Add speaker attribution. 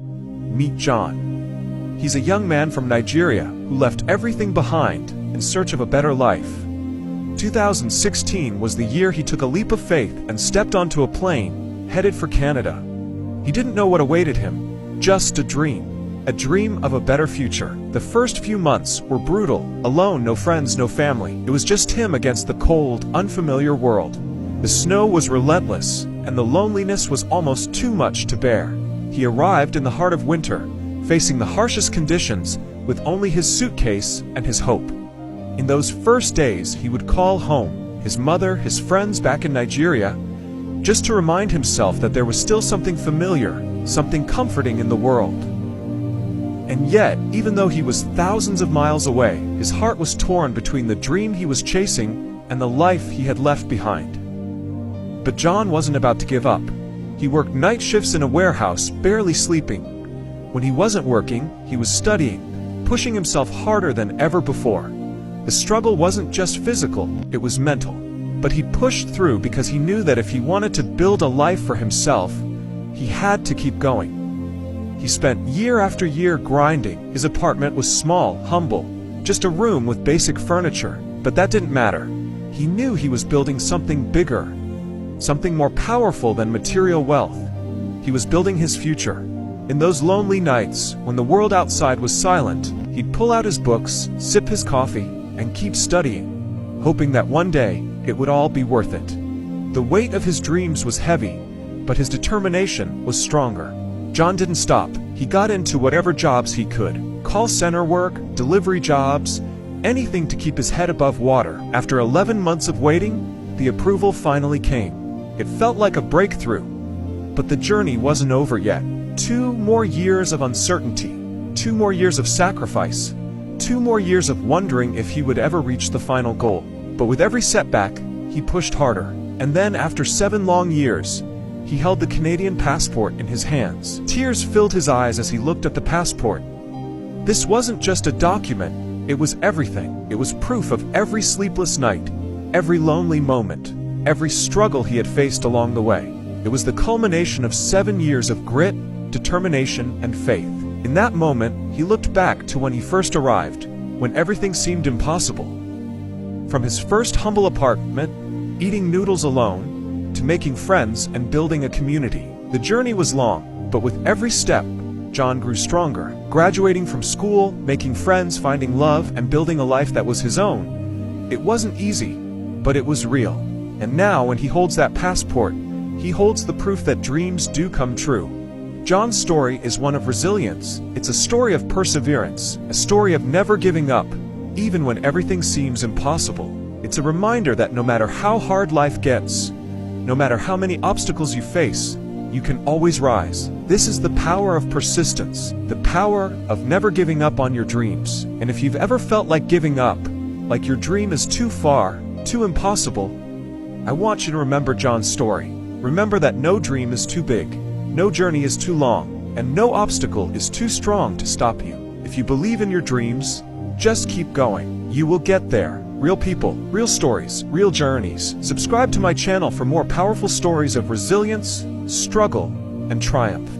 Speaker 1: Meet John. He's a young man from Nigeria who left everything behind in search of a better life. 2016 was the year he took a leap of faith and stepped onto a plane, headed for Canada. He didn't know what awaited him, just a dream of a better future. The first few months were brutal, alone, no friends, no family. It was just him against the cold, unfamiliar world. The snow was relentless, and the loneliness was almost too much to bear. He arrived in the heart of winter, facing the harshest conditions, with only his suitcase and his hope. In those first days, he would call home, his mother, his friends back in Nigeria, just to remind himself that there was still something familiar, something comforting in the world. And yet, even though he was thousands of miles away, his heart was torn between the dream he was chasing and the life he had left behind. But John wasn't about to give up. He worked night shifts in a warehouse, barely sleeping. When he wasn't working, he was studying, pushing himself harder than ever before. The struggle wasn't just physical, it was mental. But he pushed through because he knew that if he wanted to build a life for himself, he had to keep going. He spent year after year grinding. His apartment was small, humble, just a room with basic furniture. But that didn't matter. He knew he was building something bigger, something more powerful than material wealth. He was building his future. In those lonely nights, when the world outside was silent, he'd pull out his books, sip his coffee, and keep studying, hoping that one day it would all be worth it. The weight of his dreams was heavy, but his determination was stronger. John didn't stop. He got into whatever jobs he could. Call center work, delivery jobs, anything to keep his head above water. After 11 months of waiting, the approval finally came. It felt like a breakthrough, but the journey wasn't over yet. 2 more years of uncertainty, 2 more years of sacrifice, 2 more years of wondering if he would ever reach the final goal. But with every setback, he pushed harder. And then, after 7 long years, he held the Canadian passport in his hands. Tears filled his eyes as he looked at the passport. This wasn't just a document, it was everything. It was proof of every sleepless night, every lonely moment, every struggle he had faced along the way. It was the culmination of 7 years of grit, determination, and faith. In that moment, he looked back to when he first arrived, when everything seemed impossible. From his first humble apartment, eating noodles alone, to making friends and building a community. The journey was long, but with every step, John grew stronger. Graduating from school, making friends, finding love, and building a life that was his own. It wasn't easy, but it was real. And now, when he holds that passport, he holds the proof that dreams do come true. John's story is one of resilience. It's a story of perseverance, a story of never giving up, even when everything seems impossible. It's a reminder that no matter how hard life gets, no matter how many obstacles you face, you can always rise. This is the power of persistence, the power of never giving up on your dreams. And if you've ever felt like giving up, like your dream is too far, too impossible, I want you to remember John's story. Remember that no dream is too big, no journey is too long, and no obstacle is too strong to stop you. If you believe in your dreams, just keep going. You will get there. Real people, real stories, real journeys. Subscribe to my channel for more powerful stories of resilience, struggle, and triumph.